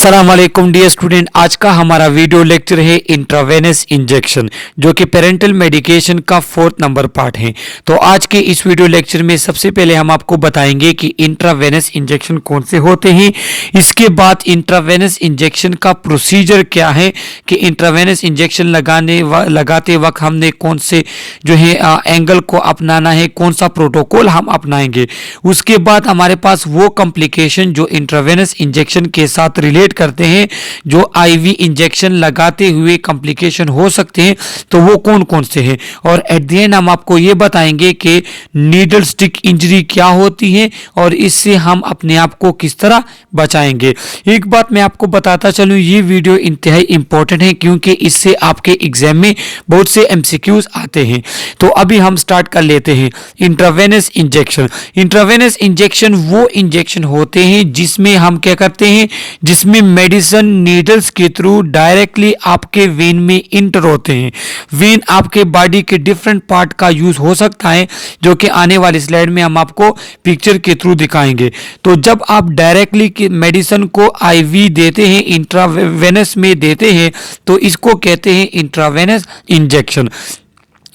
अस्सलाम वालेकुम dear student. आज का हमारा वीडियो लेक्चर है इंट्रावेनस इंजेक्शन, जो कि पेरेंटल मेडिकेशन का 4th नंबर पार्ट है। तो आज के इस वीडियो लेक्चर में सबसे पहले हम आपको बताएंगे कि इंट्रावेनस इंजेक्शन कौन से होते हैं। इसके बाद इंट्रावेनस इंजेक्शन का प्रोसीजर क्या है कि इंट्रावेनस इंजेक्शन लगाते वक्त हमने कौन से जो है एंगल को अपनाना है, कौन सा प्रोटोकॉल हम अपनाएंगे। उसके बाद हमारे पास वो कॉम्प्लिकेशन जो इंट्रावेनस इंजेक्शन के साथ रिलेट करते हैं, जो आईवी इंजेक्शन लगाते हुए कॉम्प्लिकेशन हो सकते हैं, तो वो कौन कौन से हैं। और एट द एंड हम आपको ये बताएंगे कि नीडल स्टिक इंजरी क्या होती है और इससे हम अपने आप को किस तरह बचाएंगे। एक बात मैं आपको बताता चलूं, ये वीडियो इंतहाई इंपॉर्टेंट है क्योंकि इससे आपके एग्जाम में बहुत से एमसीक्यूज आते हैं। तो अभी हम स्टार्ट कर लेते हैं। Intravenous injection. इंट्रावेनस इंजेक्शन वो इंजेक्शन होते हैं जिसमें हम क्या करते हैं, जिसमें मेडिसिन नीडल्स के थ्रू डायरेक्टली आपके वेन में इंटर होते हैं। वेन आपके बॉडी के डिफरेंट पार्ट का यूज हो सकता है, जो कि आने वाली स्लाइड में हम आपको पिक्चर के थ्रू दिखाएंगे। तो जब आप डायरेक्टली मेडिसिन को आईवी देते हैं, इंट्रावेनस में देते हैं, तो इसको कहते हैं intravenous injection.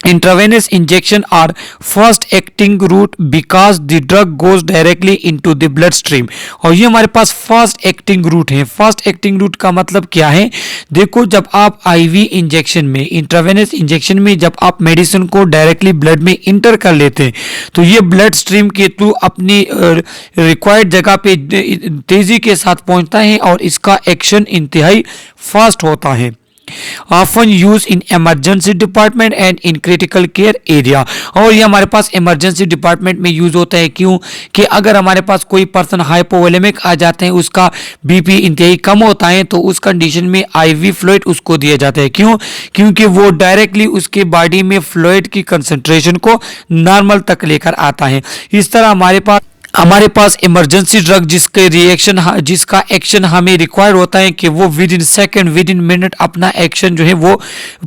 Intravenous injection are fast acting route because the drug goes directly into the bloodstream। और ये हमारे पास फास्ट एक्टिंग रूट है। फास्ट एक्टिंग रूट का मतलब क्या है, देखो जब आप आईवी इंजेक्शन में, इंट्रावेनस इंजेक्शन में जब आप मेडिसिन को डायरेक्टली ब्लड में इंटर कर लेते हैं, तो ये ब्लड स्ट्रीम के थ्रू अपनी रिक्वायर्ड जगह पे तेजी के साथ पहुंचता है और इसका एक्शन इंतहाई फास्ट होता है। Often use in emergency department and in critical care area. और ये हमारे पास इमरजेंसी डिपार्टमेंट में यूज होता है। क्यों कि अगर हमारे पास कोई पर्सन हाइपोवोलेमिक आ जाते हैं, उसका बीपी इंतहाई कम होता है, तो उस कंडीशन में आईवी फ्लूइड उसको दिया जाता है। क्यों? क्योंकि वो डायरेक्टली उसके बॉडी में फ्लूइड की कंसंट्रेशन को नॉर्मल तक लेकर आता है। इस तरह हमारे पास इमरजेंसी ड्रग जिसका एक्शन हमें रिक्वायर होता है कि वो with in second, with in minute अपना एक्शन जो है वो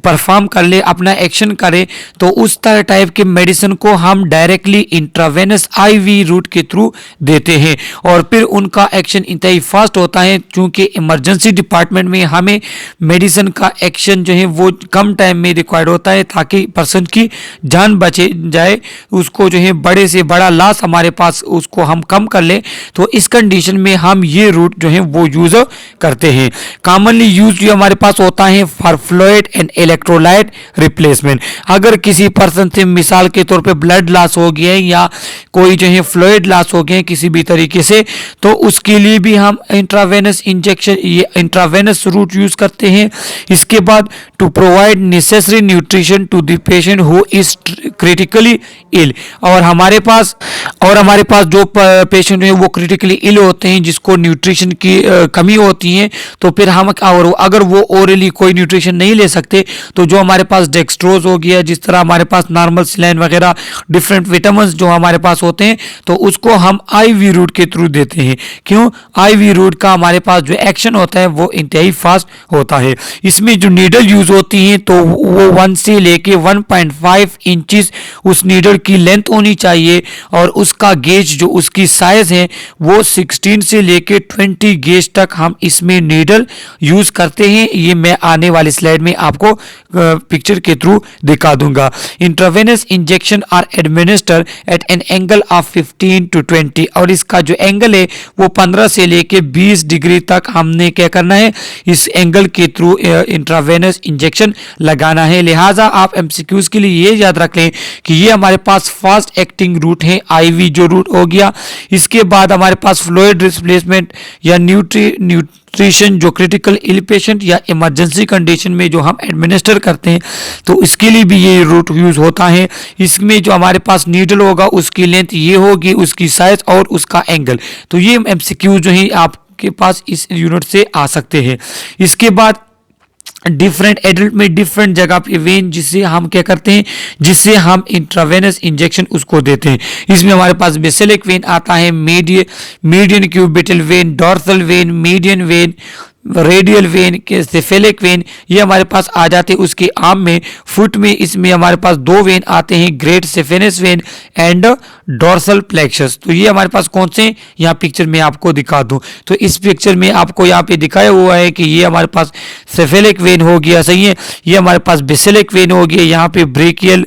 परफॉर्म कर ले, अपना एक्शन करे, तो उस तरह टाइप के मेडिसिन को हम डायरेक्टली इंट्रावेनस आईवी रूट के थ्रू देते हैं और फिर उनका एक्शन इंतहाई फास्ट होता है। क्योंकि इमरजेंसी डिपार्टमेंट में हमें मेडिसिन का एक्शन जो है वो कम टाइम में रिक्वायर्ड होता है ताकि पर्सन की जान बचे जाए, उसको जो है बड़े से बड़ा लॉस हमारे पास उसको हम कम कर ले। तो इस कंडीशन में हम ये रूट जो है वो यूज करते हैं। कॉमनली यूज जो हमारे पास होता है for fluid and electrolyte replacement. अगर किसी पर्सन से मिसाल के तौर पे ब्लड लॉस हो गया है या कोई जो है फ्लूइड लॉस हो गया है किसी भी तरीके से, तो उसके लिए भी हम इंट्रावेनस इंजेक्शन, ये इंट्रावेनस रूट यूज करते हैं। इसके बाद to provide necessary nutrition to the patient who is critically ill. और हमारे पास जो पेशेंट है वो क्रिटिकली इल होते हैं, जिसको न्यूट्रिशन की कमी होती है, तो फिर हम अगर वो ओरली कोई न्यूट्रिशन नहीं ले सकते, तो जो हमारे पास डेक्सट्रोज हो गया, जिस तरह हमारे पास नॉर्मल सलाइन वगैरह डिफरेंट विटामिन जो हमारे पास होते हैं, तो उसको हम आईवी रूट के थ्रू देते हैं। क्यों? आईवी रूट का हमारे पास जो एक्शन होता है वो इंतहाई फास्ट होता है। इसमें जो नीडल यूज होती है तो वो 1 से लेके 1.5 इंचेस उस नीडल की लेंथ होनी चाहिए और उसका गेज जो उसकी साइज है वो 16 से लेके 20 गेज तक हम इसमें नीडल यूज करते हैं। ये मैं आने वाली स्लाइड में आपको पिक्चर के थ्रू दिखा दूंगा। Intravenous injection are administer at an angle of 15 to 20। और इसका जो एंगल है वो 15 से लेके 20 डिग्री तक हमने क्या करना है, इस एंगल के थ्रू इंट्रावेनस इंजेक्शन लगाना है। लिहाजा आप एमसीक्यूज के लिए ये याद रख लें कि ये हमारे पास फास्ट एक्टिंग रूट है, आईवी जो रूट हो गया। इसके बाद हमारे पास फ्लूइड रिप्लेसमेंट या न्यूट्रिशन जो क्रिटिकल इल पेशेंट या इमरजेंसी कंडीशन में जो हम एडमिनिस्टर करते हैं, तो इसके लिए भी ये रूट यूज होता है। इसमें जो हमारे पास नीडल होगा उसकी लेंथ ये होगी, उसकी साइज और उसका एंगल। तो ये एमसीक्यू जो है आपके पास इस यूनिट से आ सकते हैं। इसके बाद डिफरेंट एडल्ट में डिफरेंट जगह पे वेन जिससे हम क्या करते हैं, जिससे हम इंट्रावेनस इंजेक्शन उसको देते हैं। इसमें हमारे पास बेसिलिक वेन आता है, median cubital when, dorsal when, median when, radial when के सेफेलिक वेन ये हमारे पास आ जाते हैं उसके आर्म में। फुट में इसमें हमारे पास दो वेन आते हैं, great saphenous when and dorsal plexus. तो ये हमारे पास कौन से यहाँ पिक्चर में आपको दिखा दूं, तो इस पिक्चर में आपको यहाँ पे दिखाया हुआ है कि ये हमारे पास सेफेलिक वेन हो गया, सही है। ये हमारे पास बेसिलिक वेन हो गया, यहाँ पे ब्रेकियल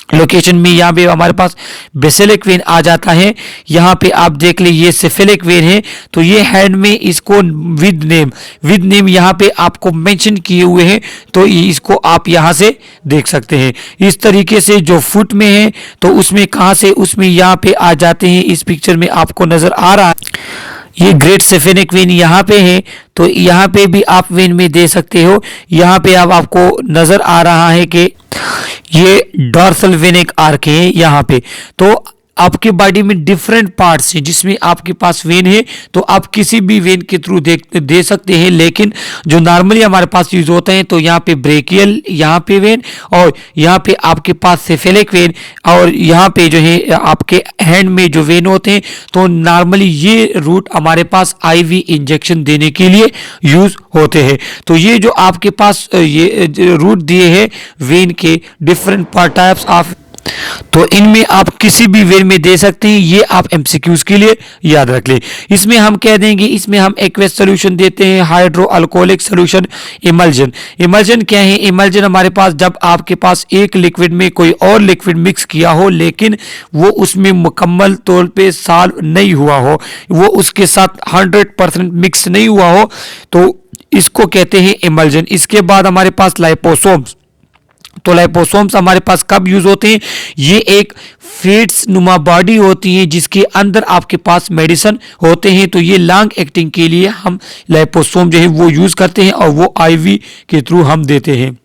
लोकेशन में यहाँ पे हमारे पास बेसिलिक वेन आ जाता है। यहाँ पे आप देख ले ये सेफेलिक वेन है, तो ये हैंड में इसको विद नेम यहाँ पे आपको मेंशन किए हुए हैं, तो इसको आप यहाँ से देख सकते हैं। इस तरीके से जो फुट में है तो उसमें कहाँ से, उसमें यहाँ पे आ जाते हैं। इस पिक्चर में आपको नजर आ रहा है ये ग्रेट सेफेनिक वेन यहाँ पे है, तो यहाँ पे भी आप वेन में दे सकते हो। यहाँ पे अब आपको नजर आ रहा है कि ये डॉर्सल वेन एक आर्क है यहाँ पे। तो आपके बॉडी में डिफरेंट पार्ट्स हैं जिसमें आपके पास वेन है, तो आप किसी भी वेन के थ्रू दे सकते हैं, लेकिन जो नॉर्मली हमारे पास यूज होते हैं तो यहाँ पे ब्रेकियल यहाँ पे वेन, और यहाँ पे आपके पास सेफेलिक वेन, और यहाँ पे जो है आपके हैंड में जो वेन होते हैं। तो नॉर्मली ये रूट हमारे पास आईवी इंजेक्शन देने के लिए यूज होते हैं। तो ये जो आपके पास ये रूट दिए हैं वेन के डिफरेंट टाइप्स ऑफ, तो इनमें आप किसी भी वे में दे सकते हैं। ये आप एमसीक्यूज के लिए याद रख लें। इसमें हम कह देंगे, इसमें हम एक्वेस सोल्यूशन देते हैं, hydro alcoholic solution, emulsion. Emulsion क्या है? इमल्जन हमारे पास जब आपके पास एक लिक्विड में कोई और लिक्विड मिक्स किया हो, लेकिन वो उसमें मुकम्मल तौर पे सॉल्व नहीं हुआ हो, वो उसके साथ 100% मिक्स नहीं हुआ हो, तो इसको कहते हैं इमल्जन। इसके बाद हमारे पास लाइपोसोम्स। तो लाइपोसोम्स हमारे पास कब यूज होते हैं? ये एक फेट्स नुमा बॉडी होती है जिसके अंदर आपके पास मेडिसिन होते हैं, तो ये लॉन्ग एक्टिंग के लिए हम लाइपोसोम जो है वो यूज करते हैं, और वो आईवी के थ्रू हम देते हैं।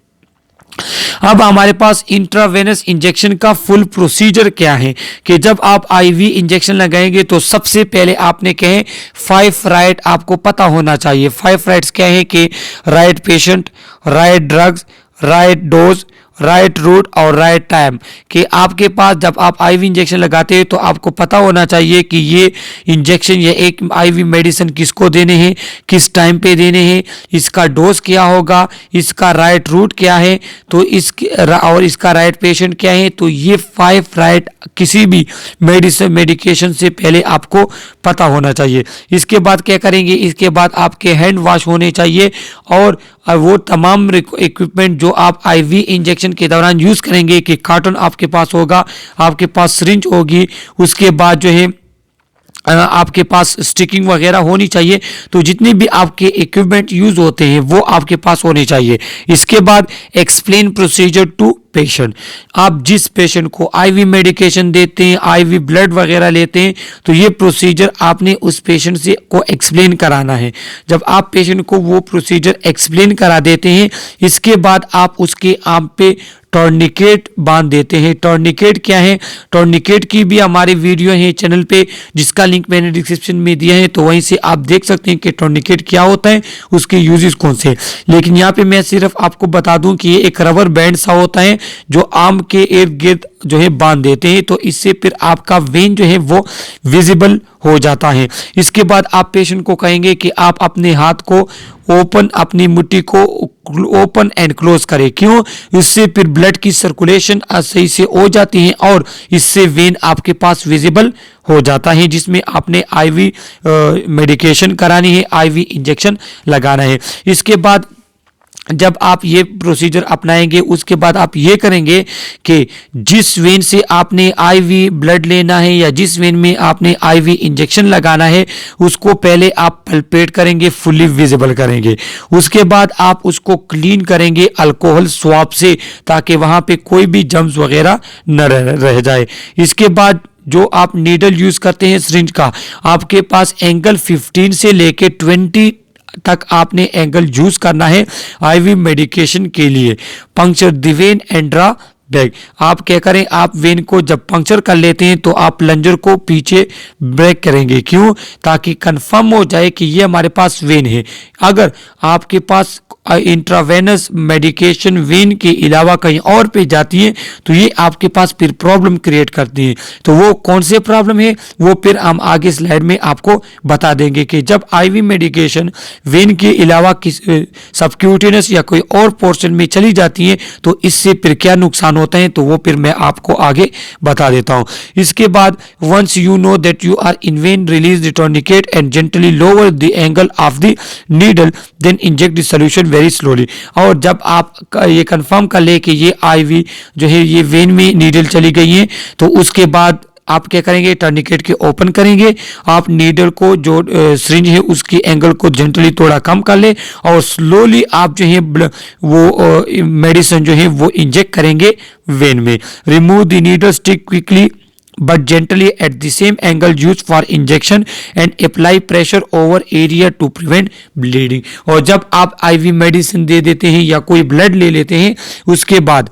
अब हमारे पास इंट्रावेनस इंजेक्शन का फुल प्रोसीजर क्या है कि जब आप आईवी इंजेक्शन लगाएंगे तो सबसे पहले आपने कहे 5 राइट आपको पता होना चाहिए। 5 राइट्स क्या है कि right patient, right drugs, right dose, right route और राइट टाइम। कि आपके पास जब आप आईवी इंजेक्शन लगाते हैं तो आपको पता होना चाहिए कि ये इंजेक्शन या एक आईवी मेडिसिन किसको देने हैं, किस टाइम पे देने हैं, इसका डोज क्या होगा, इसका राइट रूट क्या है, तो और इसका राइट पेशेंट क्या है। तो ये 5 राइट किसी भी मेडिकेशन से पहले आपको पता होना चाहिए। इसके बाद क्या करेंगे? इसके बाद आपके हैंड वॉश होने चाहिए, और वो तमाम इक्विपमेंट जो आप आईवी इंजेक्शन के दौरान यूज करेंगे, कि कार्टन आपके पास होगा, आपके पास सिरिंज होगी, उसके बाद जो है आपके पास स्टिकिंग वगैरह होनी चाहिए। तो जितने भी आपके इक्विपमेंट यूज होते हैं वो आपके पास होने चाहिए। इसके बाद एक्सप्लेन प्रोसीजर टू पेशेंट। आप जिस पेशेंट को आईवी मेडिकेशन देते हैं, आईवी ब्लड वगैरह लेते हैं, तो ये प्रोसीजर आपने उस पेशेंट से को एक्सप्लेन कराना है। जब आप पेशेंट को वो प्रोसीजर एक्सप्लेन करा देते हैं, इसके बाद आप उसके आर्म पे टॉर्निकेट बांध देते हैं। टॉर्निकेट क्या है? टॉर्निकेट की भी हमारी वीडियो है चैनल पे, जिसका लिंक मैंने डिस्क्रिप्शन में दिया है, तो वहीं से आप देख सकते हैं कि टॉर्निकेट क्या होता है, उसके यूजेस कौन से। लेकिन यहाँ पे मैं सिर्फ आपको बता दूं कि ये एक रबर बैंड सा होता है जो आर्म के इर्द गिर्द जो है बांध देते हैं, तो इससे फिर आपका वेन जो है वो विजिबल हो जाता है। इसके बाद आप पेशेंट को कहेंगे कि आप अपने हाथ को ओपन, अपनी मुट्ठी को ओपन एंड क्लोज करें। क्यों? इससे फिर ब्लड की सर्कुलेशन सही से हो जाती है, और इससे वेन आपके पास विजिबल हो जाता है, जिसमें आपने आईवी मेडिकेशन करानी है, आईवी इंजेक्शन लगाना है। इसके बाद जब आप ये प्रोसीजर अपनाएंगे, उसके बाद आप ये करेंगे कि जिस वेन से आपने आईवी ब्लड लेना है या जिस वेन में आपने आईवी इंजेक्शन लगाना है, उसको पहले आप पल्पेट करेंगे, फुली विजिबल करेंगे। उसके बाद आप उसको क्लीन करेंगे अल्कोहल स्वाब से, ताकि वहां पे कोई भी जम्स वगैरह न रह जाए। इसके बाद जो आप नीडल यूज करते हैं सिरिंज का, आपके पास एंगल 15 से लेके 20 तक आपने एंगल यूज करना है आईवी मेडिकेशन के लिए। Puncture the vein and draw break. आप क्या करें, आप वेन को जब पंक्चर कर लेते हैं तो आप प्लंजर को पीछे ब्रेक करेंगे। क्यों? ताकि कंफर्म हो जाए कि ये हमारे पास वेन है। अगर आपके पास इंट्रावेनस मेडिकेशन वेन के अलावा कहीं और पे जाती है तो ये आपके पास फिर प्रॉब्लम क्रिएट करती है। तो वो कौन से प्रॉब्लम है वो फिर हम आगे स्लाइड में आपको बता देंगे कि जब आईवी मेडिकेशन वेन के अलावा किस सबक्यूटेनियस या कोई और पोर्शन में चली जाती है तो इससे फिर क्या नुकसान होते हैं, तो वो फिर मैं आपको आगे बता देता हूं। इसके बाद once you know that you are in vein release the tourniquet and gently lower the angle of the needle then inject the solution very slowly. और जब आप ये कंफर्म कर ले कि ये आईवी जो है ये वेन में नीडल चली गई है तो उसके बाद आप क्या करेंगे, टर्निकेट के ओपन करेंगे। आप नीडल को जो सिरिंज है उसकी एंगल को जेंटली थोड़ा कम कर ले और स्लोली आप जो है वो मेडिसिन जो है वो इंजेक्ट करेंगे वेन में। Remove the needle stick quickly but gently at the same angle used for injection and apply pressure over area to prevent bleeding। और जब आप आईवी मेडिसिन दे देते हैं या कोई ब्लड ले लेते हैं उसके बाद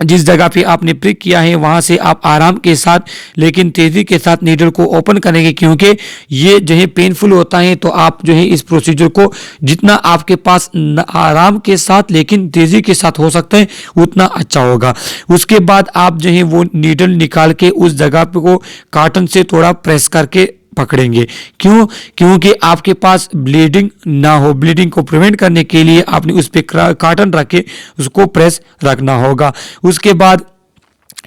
जिस जगह पे आपने प्रिक किया है वहां से आप आराम के साथ लेकिन तेजी के साथ नीडल को ओपन करेंगे, क्योंकि ये जो है पेनफुल होता है। तो आप जो है इस प्रोसीजर को जितना आपके पास आराम के साथ लेकिन तेजी के साथ हो सकता है उतना अच्छा होगा। उसके बाद आप जो है वो नीडल निकाल के उस जगह पे को कॉटन से थोड़ा प्रेस करके पकड़ेंगे। क्यों? क्योंकि आपके पास ब्लीडिंग ना हो। ब्लीडिंग को प्रिवेंट करने के लिए आपने उस पर कॉटन रख के उसको प्रेस रखना होगा। उसके बाद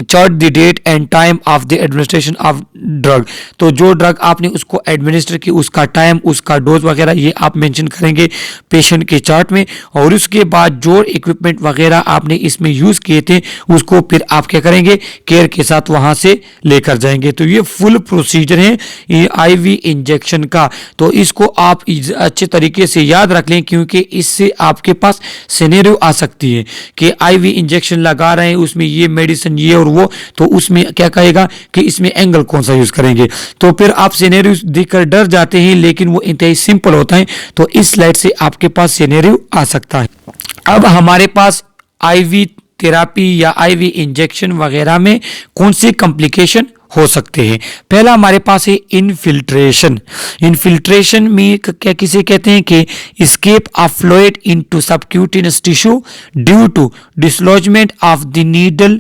chart the date and time of the administration of drug. तो जो ड्रग आपने उसको एडमिनिस्टर की उसका टाइम उसका डोज वगैरह ये आप मेंशन करेंगे पेशेंट के चार्ट में। और उसके बाद जो इक्विपमेंट वगैरह आपने इसमें यूज़ किए थे उसको फिर आप क्या करेंगे, केयर के साथ वहाँ से लेकर जाएंगे। तो ये फुल प्रोसीजर है आईवी इंजेक्शन का। तो इसको आप अच्छे तरीके से याद रख लें, क्योंकि इससे आपके पास सिनेरियो आ सकती है कि आईवी इंजेक्शन लगा रहे हैं उसमें ये मेडिसिन ये और वो, तो उसमें क्या कहेगा कि इसमें एंगल कौन सा यूज करेंगे। तो फिर आप सिनेरियो देखकर डर जाते हैं, लेकिन वो इंतहाई सिंपल होता है। तो इस स्लाइड से आपके पास सिनेरियो आ सकता है। अब हमारे पास आईवी थेरापी या आईवी इंजेक्शन वगैरह में कौन सी कॉम्प्लिकेशन हो सकते हैं। पहला हमारे पास है इनफिल्ट्रेशन। इनफिल्ट्रेशन में क्या किसे कहते हैं कि escape of fluid into subcutaneous tissue due to dislodgement of the needle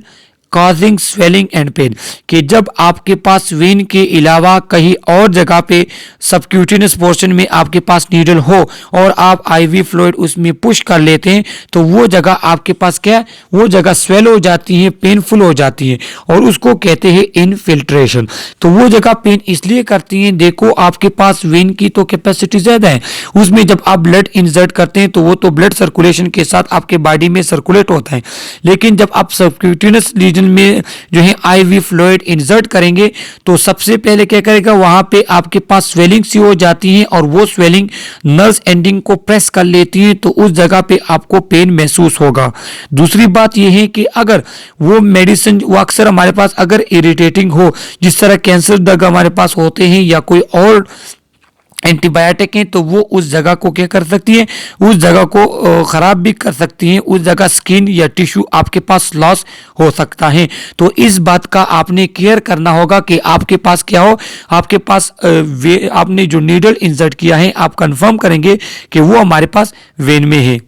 causing swelling and pain. कि जब आपके पास वेन के अलावा कहीं और जगह पे सबक्यूटेनियस पोर्शन में आपके पास नीडल हो और आप आईवी फ्लूइड उसमें पुश कर लेते हैं तो वो जगह आपके पास क्या, वो जगह स्वेल हो जाती है, पेनफुल हो जाती है और उसको कहते हैं इनफिल्ट्रेशन। तो वो जगह पेन इसलिए करती है, देखो आपके पास वेन की तो कैपेसिटी ज़्यादा है, उसमें जब आप ब्लड इंसर्ट करते हैं तो वो तो ब्लड सर्कुलेशन के साथ आपके बॉडी में सर्कुलेट होता है। लेकिन जब आप सबक्यूटेनियस रीजन में जो है आईवी फ्लूइड इंसर्ट करेंगे तो सबसे पहले क्या करेगा, वहां पे आपके पास स्वेलिंग सी हो जाती है और वो स्वेलिंग नर्व एंडिंग को प्रेस कर लेती है, तो उस जगह पे आपको पेन महसूस होगा। दूसरी बात यह है कि अगर वो मेडिसिन वो अक्सर हमारे पास अगर इरिटेटिंग हो, जिस तरह कैंसर ड्रग हमारे पास होते हैं या कोई और एंटीबायोटिक हैं, तो वो उस जगह को क्या कर सकती है, उस जगह को खराब भी कर सकती हैं, उस जगह स्किन या टिश्यू आपके पास लॉस हो सकता है। तो इस बात का आपने केयर करना होगा कि आपके पास क्या हो, आपके पास आपने जो नीडल इंसर्ट किया है आप कंफर्म करेंगे कि वो हमारे पास वेन में है।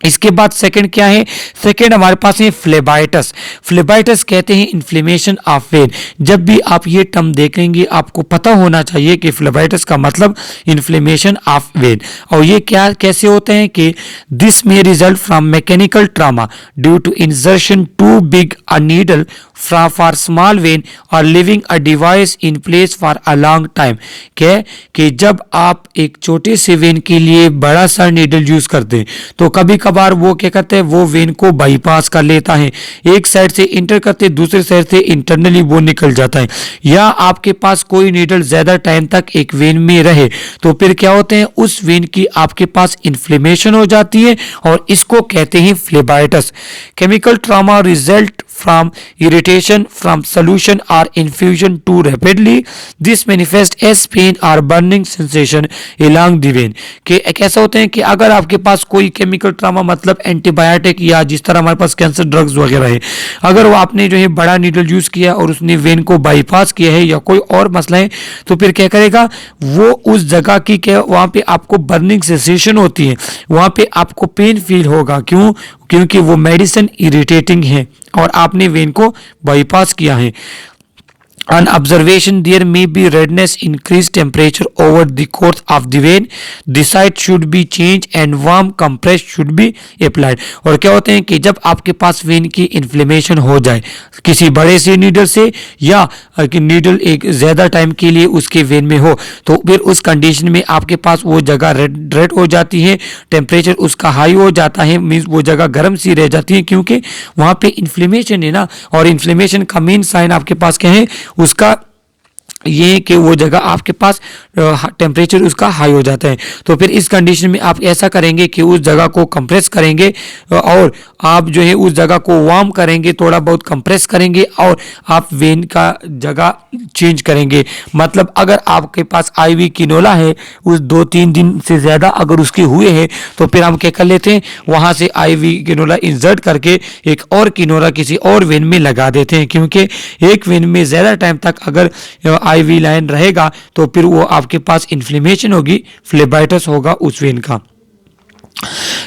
इसके बाद सेकंड क्या है, सेकंड हमारे पास है फ्लेबाइटिस। फ्लेबाइटिस कहते हैं इन्फ्लेमेशन ऑफ वेन। जब भी आप ये टर्म देखेंगे आपको पता होना चाहिए कि फ्लेबाइटिस का मतलब इन्फ्लेमेशन ऑफ वेन। और ये क्या कैसे होते हैं कि this may result from mechanical trauma due to insertion too big a needle for small vein और leaving a device in place for a long time. क्या कि जब आप एक छोटे से वेन के लिए बड़ा सा नीडल यूज करते हैं तो कभी कभार वो क्या करते हैं, वो वेन को बाईपास कर लेता है, एक साइड से इंटर करते दूसरे साइड से इंटरनली वो निकल जाता है। या आपके पास कोई नीडल ज्यादा टाइम तक एक वेन में रहे तो फिर क्या होते हैं, उस वेन की आपके पास इन्फ्लेमेशन हो जाती है और इसको कहते हैं phlebitis. Chemical trauma result from irritation from solution or infusion too rapidly. This manifest as pain or burning sensation along the vein. कि एक ऐसा होता है कि अगर आपके पास कोई केमिकल ट्रामा मतलब एंटीबायोटिक या जिस तरह हमारे पास कैंसर ड्रग्स वगैरह है, अगर वो आपने जो है बड़ा नीडल यूज किया और उसने वेन को बाईपास किया है या कोई और मसला है, तो फिर क्या करेगा वो उस जगह की क्या वहां पे आपको बर्निंग सेंसेशन होती है, वहां पे आपको पेन फील होगा। क्यों? क्योंकि वो मेडिसिन इरिटेटिंग है और आपने वेन को बाईपास किया है। On observation, there may be redness, increased temperature over the course of the vein. The site should be changed and warm compress should be applied. और क्या होते हैं कि जब आपके पास वेन की इन्फ्लेमेशन हो जाए किसी बड़े से नीडल से या कि नीडल एक ज़्यादा टाइम के लिए उसके वेन में हो, तो फिर उस कंडीशन में आपके पास वो जगह रेड हो जाती है, टेम्परेचर उसका हाई हो जाता है, मीन्स वो जगह गर्म सी रह जाती है क्योंकि वहाँ पे इन्फ्लेमेशन है ना। और इन्फ्लेमेशन का मेन साइन आपके पास क्या है उसका ये कि वो जगह आपके पास टेम्परेचर उसका हाई हो जाता है। तो फिर इस कंडीशन में आप ऐसा करेंगे कि उस जगह को कंप्रेस करेंगे और आप जो है उस जगह को वार्म करेंगे, थोड़ा बहुत कंप्रेस करेंगे और आप वेन का जगह चेंज करेंगे। मतलब अगर आपके पास आईवी किनोला है उस 2-3 दिन से ज़्यादा अगर उसके हुए हैं तो फिर हम क्या कर लेते हैं वहाँ से आईवी किनोला इंसर्ट करके एक और किनोला किसी और वेन में लगा देते हैं, क्योंकि एक वेन में ज़्यादा टाइम तक अगर आईवी लाइन रहेगा तो फिर वो आपके पास इन्फ्लेमेशन होगी, फ्लेबाइटिस होगा उस वेन का।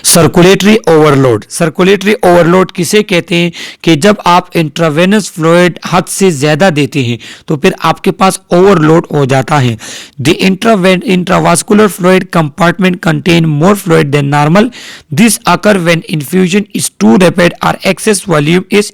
Circulatory overload. सर्कुलेटरी ओवरलोड किसे कहते हैं कि जब आप इंट्रावेनस फ्लूइड हद से ज्यादा देते हैं तो फिर आपके पास ओवरलोड हो जाता है। The intravascular fluid compartment contain more fluid than normal. This occur when infusion is too rapid और एक्सेस वॉल्यूम इज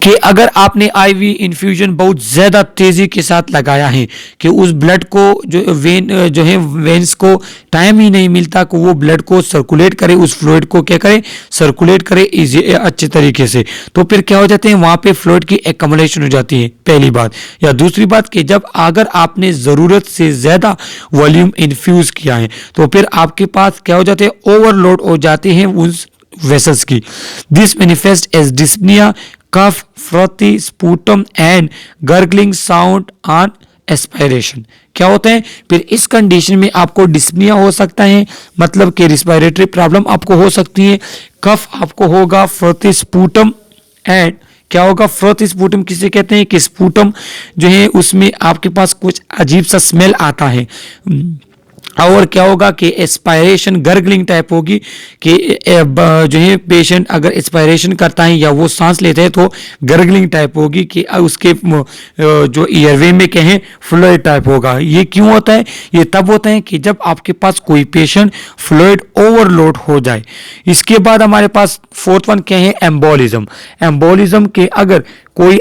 कि अगर आपने आईवी इन्फ्यूजन बहुत ज़्यादा तेज़ी के साथ लगाया है कि उस ब्लड को जो वेन जो है वेन्स को टाइम ही नहीं मिलता कि वो ब्लड को सर्कुलेट करे, उस फ्लूइड को क्या करे सर्कुलेट करे इजी अच्छे तरीके से, तो फिर क्या हो जाते हैं वहाँ पे फ्लूइड की एक्युमुलेशन हो जाती है पहली बात। या दूसरी बात कि जब अगर आपने ज़रूरत से ज़्यादा वॉल्यूम इन्फ्यूज़ किया है तो फिर आपके पास क्या हो जाते हैं ओवरलोड हो जाते हैं उस वेसल्स की। This manifest as dyspnoea, cough, frothy sputum and gurgling sound on aspiration. क्या होता है फिर इस कंडीशन में आपको डिस्पनिया हो सकता है, मतलब कि रिस्पायरेटरी प्रॉब्लम आपको हो सकती है, कफ आपको होगा, फ्रॉथी स्पूटम एंड क्या होगा फ्रॉथी स्पूटम किसे कहते हैं कि स्पूटम जो है उसमें आपके पास कुछ अजीब सा स्मेल आता है। और क्या होगा कि एस्पायरेशन गर्गलिंग टाइप होगी कि जो है पेशेंट अगर एस्पायरेशन करता है या वो सांस लेते हैं तो गर्गलिंग टाइप होगी कि उसके जो ईयरवे में कहें फ्लूइड टाइप होगा। ये क्यों होता है? ये तब होता है कि जब आपके पास कोई पेशेंट फ्लूइड ओवरलोड हो जाए। इसके बाद हमारे पास फोर्थ वन क्या है एम्बोलिज्म। एम्बोलिज्म के अगर कोई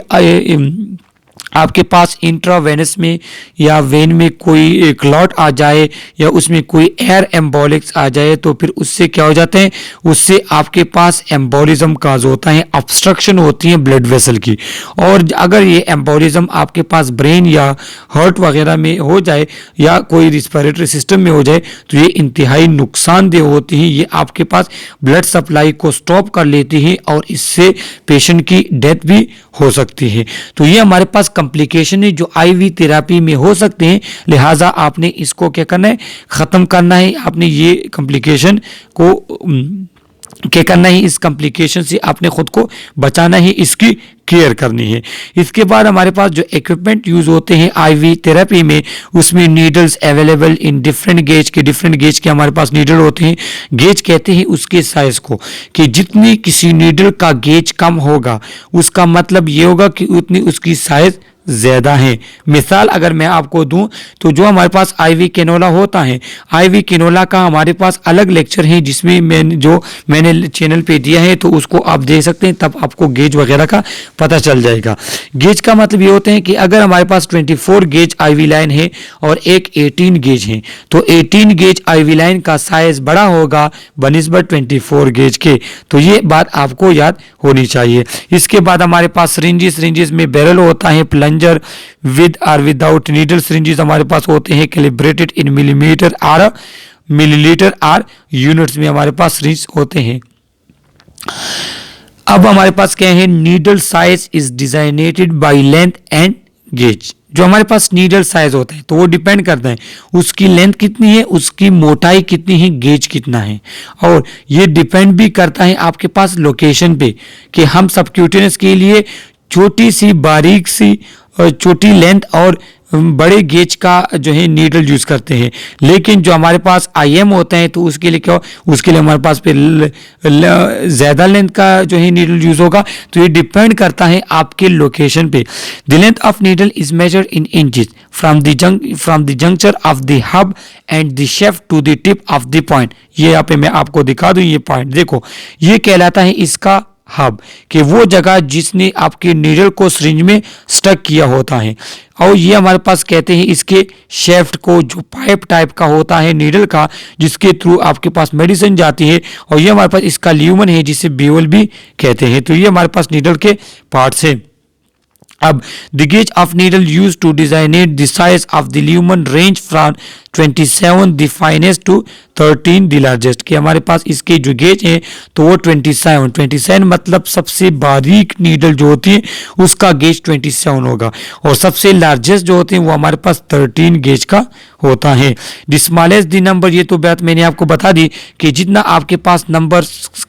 आपके पास इंट्रावेनस में या वेन में कोई क्लॉट आ जाए या उसमें कोई एयर एम्बोलिक्स आ जाए तो फिर उससे क्या हो जाता है उससे आपके पास एम्बोलिज्म काज होता है, ऑब्स्ट्रक्शन होती है ब्लड वेसल की। और अगर ये एम्बोलिज्म आपके पास ब्रेन या हार्ट वगैरह में हो जाए या कोई रिस्पिरेटरी सिस्टम में हो जाए तो ये इंतहाई नुकसानदेह होती है। ये आपके पास ब्लड सप्लाई को स्टॉप कर लेती है और इससे पेशेंट की डेथ भी हो सकती है। तो ये हमारे पास कॉम्प्लिकेशन है जो आईवी थेरेपी में हो सकते हैं, लिहाजा आपने इसको क्या करना है ख़त्म करना है। आपने ये कॉम्प्लिकेशन को क्या करना है, इस कॉम्प्लिकेशन से आपने खुद को बचाना है, इसकी केयर करनी है। इसके बाद हमारे पास जो इक्विपमेंट यूज होते हैं आईवी थेरेपी में उसमें needles available in different gauge के हमारे पास नीडल होते हैं। गेज कहते हैं उसके साइज को कि जितनी किसी नीडल का गेज कम होगा उसका मतलब ये होगा कि उतनी उसकी साइज ज़्यादा है। मिसाल अगर मैं आपको दूं तो जो हमारे पास आईवी कैनोला होता है, आईवी कैनोला का हमारे पास अलग लेक्चर है जिसमें मैंने चैनल पे दिया है, तो उसको आप देख सकते हैं, तब आपको गेज वगैरह का पता चल जाएगा। गेज का मतलब ये होते हैं कि अगर हमारे पास 24 गेज आईवी लाइन है और एक 18 गेज है तो 18 गेज आईवी लाइन का साइज बड़ा होगा बनिस्बत 24 गेज के। तो ये बात आपको याद होनी चाहिए। इसके बाद हमारे पास सिरिंजेस में बैरल होता है, प्लंजर विद और विदाउट नीडल सिरिंजेस हमारे पास होते हैं, कैलिब्रेटेड इन मिलीमीटर और मिलीलीटर और यूनिट्स में हमारे पास सिरिंज होते हैं। अब हमारे पास क्या है, needle size is designated by length and gauge. जो हमारे पास नीडल साइज होता है तो वो डिपेंड करता है उसकी लेंथ कितनी है, उसकी मोटाई कितनी है, गेज कितना है, और ये डिपेंड भी करता है आपके पास लोकेशन पे कि हम सबक्यूटेनियस के लिए छोटी सी बारीक सी छोटी लेंथ और बड़े गेज का जो है नीडल यूज करते हैं। लेकिन जो हमारे पास आईएम होते हैं तो उसके लिए क्या, उसके लिए हमारे पास फिर ज्यादा लेंथ का जो है नीडल यूज होगा। तो ये डिपेंड करता है आपके लोकेशन पे। The length of needle is measured in inches from the junction of the hub and the shaft to the tip of the point. ये यहाँ पे मैं आपको दिखा दूं, ये पॉइंट देखो, ये कहलाता है इसका हब, कि वो जगह जिसने आपके नीडल को सिरिंज में स्टक किया होता है। और ये हमारे पास कहते हैं इसके शेफ्ट को, जो पाइप टाइप का होता है नीडल का, जिसके थ्रू आपके पास मेडिसिन जाती है। और ये हमारे पास इसका ल्यूमन है जिसे बेवल भी कहते हैं। तो ये हमारे पास नीडल के पार्ट्स है। अब the gauge of needle use to designate the size of the lumen range from 27 the finest to 13 the largest. कि हमारे पास इसके जो गेज हैं तो वो 27 मतलब सबसे बारीक नीडल जो होती है उसका गेज 27 होगा, और सबसे लार्जेस्ट जो होते हैं वो हमारे पास 13 गेज का होता है। द स्मॉलेस्ट द नंबर, ये तो बात मैंने आपको बता दी कि जितना आपके पास नंबर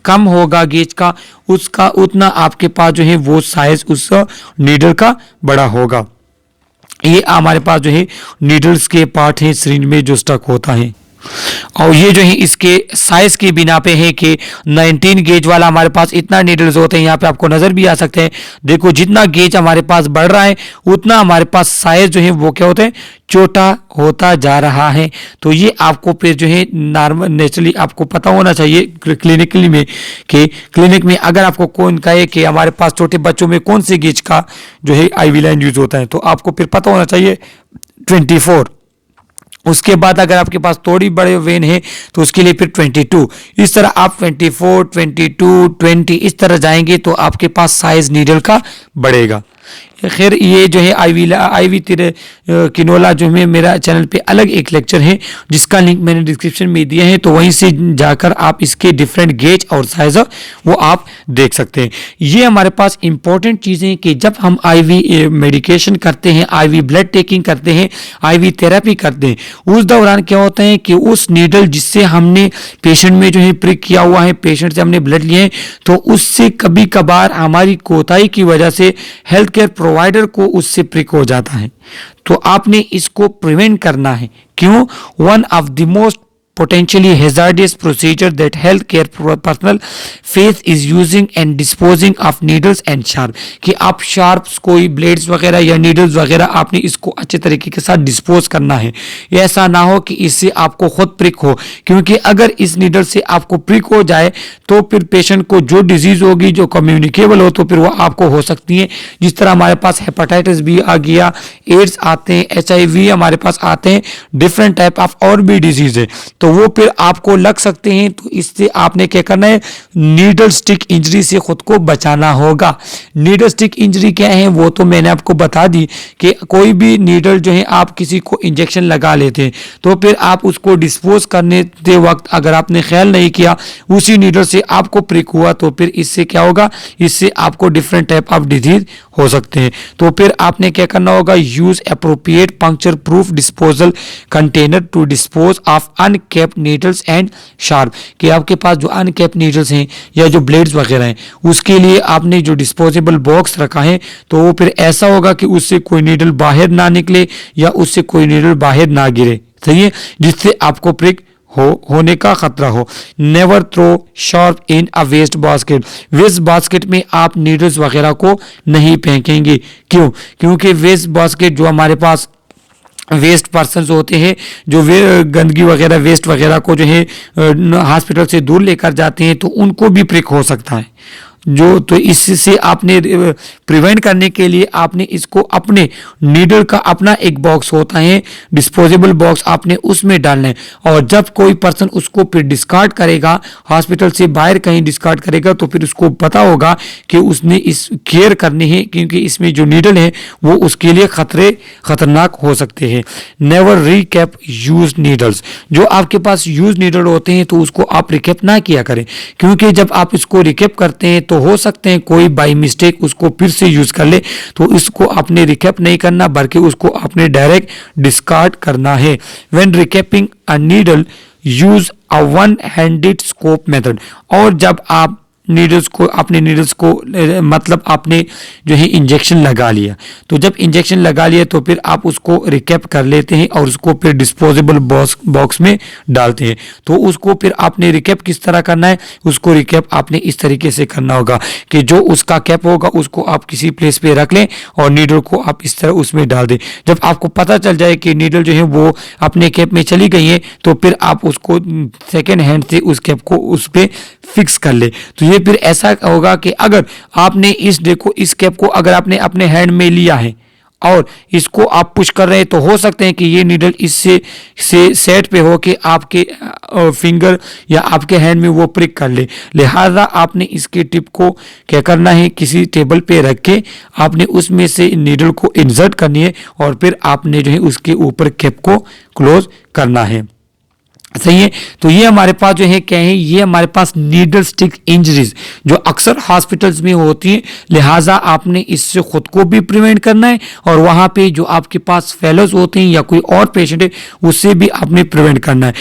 कम होगा गेज का, उसका उतना आपके पास जो है वो साइज उस नीडल का बड़ा होगा। ये हमारे पास जो है नीडल्स के पार्ट हैं सिरिंज में जो स्टक होता है। और ये जो है इसके साइज की बिना पे है कि 19 गेज वाला हमारे पास इतना नीडल्स होते हैं। यहाँ पे आपको नजर भी आ सकते हैं, देखो जितना गेज हमारे पास बढ़ रहा है उतना हमारे पास साइज जो है वो क्या होता है, छोटा होता जा रहा है। तो ये आपको फिर जो है नॉर्मल नेचुरली आपको पता होना चाहिए क्लिनिकली में, कि क्लिनिक में अगर आपको कौन कहे कि हमारे पास छोटे बच्चों में कौन से गेज का जो है आईवी लाइन यूज होता है, तो आपको फिर पता होना चाहिए 24। उसके बाद अगर आपके पास थोड़ी बड़े वेन है तो उसके लिए फिर 22। इस तरह आप 24, 22, 20 इस तरह जाएंगे तो आपके पास साइज नीडल का बढ़ेगा। खैर ये जो है आईवी किनोला जो है मेरा चैनल पे अलग एक लेक्चर है जिसका लिंक मैंने डिस्क्रिप्शन में दिया है, तो वहीं से जाकर आप इसके डिफरेंट गेज और साइज वो आप देख सकते हैं। ये हमारे पास इंपॉर्टेंट चीज़ें कि जब हम आईवी मेडिकेशन करते हैं, आईवी ब्लड टेकिंग करते हैं, आईवी थेरेपी करते हैं, उस दौरान क्या होता है कि उस नीडल जिससे हमने पेशेंट में जो है प्रिक किया हुआ है, पेशेंट से हमने ब्लड लिए हैं, तो उससे कभी कभार हमारी कोताही की वजह से हेल्थ केयर प्रोवाइडर को उससे प्रिक हो जाता है। तो आपने इसको प्रिवेंट करना है। क्यों? One of the most potentially hazardous procedure that healthcare personnel face is using and disposing of needles and sharp। कि आप शार्प्स कोई ब्लेड्स वगैरह या नीडल्स वगैरह आपने इसको अच्छे तरीके के साथ डिस्पोज करना है। ऐसा ना हो कि इससे आपको खुद प्रिक हो, क्योंकि अगर इस नीडल से आपको प्रिक हो जाए तो फिर पेशेंट को जो डिजीज होगी जो कम्युनिकेबल हो तो फिर वो आपको हो सकती है। जिस तरह हमारे पास हेपेटाइटिस बी आ गया, एड्स आते हैं, HIV हमारे पास आते हैं, डिफरेंट टाइप ऑफ और भी डिजीज है, तो वो फिर आपको लग सकते हैं। तो इससे आपने क्या करना है, नीडल स्टिक इंजरी से खुद को बचाना होगा। नीडल स्टिक इंजरी क्या है वो तो मैंने आपको बता दी कि कोई भी नीडल जो है आप किसी को इंजेक्शन लगा लेते हैं तो फिर आप उसको डिस्पोज करने के वक्त अगर आपने ख्याल नहीं किया उसी नीडल से आपको प्रिक हुआ तो फिर इससे क्या होगा, इससे आपको डिफरेंट टाइप ऑफ डिजीज हो सकते हैं। तो फिर आपने क्या करना होगा, use appropriate puncture proof disposal container to dispose of uncapped needles and sharp. कि आपके पास जो अनकैप्ड नीडल्स हैं या जो ब्लेड्स वगैरह हैं उसके लिए आपने जो डिस्पोजेबल बॉक्स रखा है तो वो फिर ऐसा होगा कि उससे कोई नीडल बाहर ना निकले या उससे कोई नीडल बाहर ना गिरे, सही है, जिससे आपको प्रिक होने का खतरा हो। Never throw sharp in a waste basket. Waste basket में आप नीडल्स वगैरह को नहीं फेंकेंगे। क्यों? क्योंकि वेस्ट बास्केट जो हमारे पास वेस्ट पर्सन होते हैं जो गंदगी वगैरह वेस्ट वगैरह को जो है हॉस्पिटल से दूर लेकर जाते हैं तो उनको भी प्रिक हो सकता है। जो तो इससे आपने प्रिवेंट करने के लिए आपने इसको अपने नीडल का अपना एक बॉक्स होता है डिस्पोजेबल बॉक्स, आपने उसमें डालना है। और जब कोई पर्सन उसको फिर डिस्कार्ड करेगा, हॉस्पिटल से बाहर कहीं डिस्कार्ड करेगा तो फिर उसको पता होगा कि उसने इस केयर करनी है, क्योंकि इसमें जो नीडल है वो उसके लिए खतरनाक हो सकते हैं। Never recap use needles. जो आपके पास यूज नीडल होते हैं तो उसको आप रिकैप ना किया करें, क्योंकि जब आप इसको रिकैप करते हैं तो हो सकते हैं कोई बाई मिस्टेक उसको फिर से यूज कर ले, तो इसको आपने रिकैप नहीं करना बल्कि उसको आपने डायरेक्ट डिस्कार्ड करना है। When रिकैपिंग a needle use a one handed scope method, और जब आप नीडल्स को मतलब आपने जो है इंजेक्शन लगा लिया, तो जब इंजेक्शन लगा लिया तो फिर आप उसको रिकैप कर लेते हैं और उसको फिर डिस्पोजेबल बॉक्स में डालते हैं। तो उसको फिर आपने रिकैप किस तरह करना है, उसको रिकैप आपने इस तरीके से करना होगा कि जो उसका कैप होगा उसको आप किसी प्लेस पे रख लें और नीडल को आप इस तरह उसमें डाल दें। जब आपको पता चल जाए कि नीडल जो है वो अपने कैप में चली गई है, तो फिर आप उसको सेकेंड हैंड से उस कैप को उस पर फिक्स कर ले। तो ये फिर ऐसा होगा कि अगर आपने इस कैप को अगर आपने अपने हैंड में लिया है और इसको आप पुश कर रहे हैं, तो हो सकते हैं कि ये नीडल इससे सेट पे हो कि आपके फिंगर या आपके हैंड में वो प्रिक कर ले। लिहाजा आपने इसके टिप को क्या करना है, किसी टेबल पे रख के आपने उसमें से नीडल को इंसर्ट करनी है और फिर आपने जो है उसके ऊपर कैप को क्लोज करना है। सही है। तो ये हमारे पास जो है क्या है, ये हमारे पास नीडल स्टिक इंजरीज जो अक्सर हॉस्पिटल्स में होती है, लिहाजा आपने इससे खुद को भी प्रिवेंट करना है और वहां पे जो आपके पास फेलोज होते हैं या कोई और पेशेंट है उससे भी आपने प्रिवेंट करना है।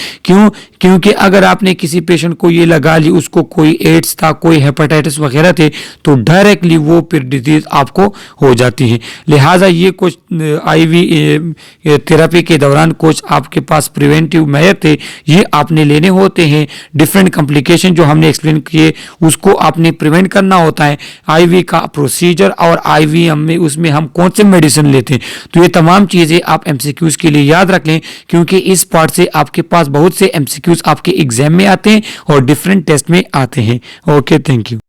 क्योंकि अगर आपने किसी पेशेंट को ये लगा ली, उसको कोई एड्स था, कोई हेपेटाइटिस वगैरह थे, तो डायरेक्टली वो फिर डिजीज आपको हो जाती है। लिहाजा ये कुछ आईवी थेरेपी के दौरान कुछ आपके पास प्रिवेंटिव मेजर थे, ये आपने लेने होते हैं। डिफरेंट कॉम्प्लिकेशन जो हमने एक्सप्लेन किए उसको आपने प्रिवेंट करना होता है। आईवी का प्रोसीजर और आईवीएम में उसमें हम कौन से मेडिसिन लेते हैं, तो ये तमाम चीज़ें आप एमसीक्यूज के लिए याद रख लें, क्योंकि इस पार्ट से आपके पास बहुत से एमसीक्यूज आपके एग्जाम में आते हैं और डिफरेंट टेस्ट में आते हैं। Okay, thank you.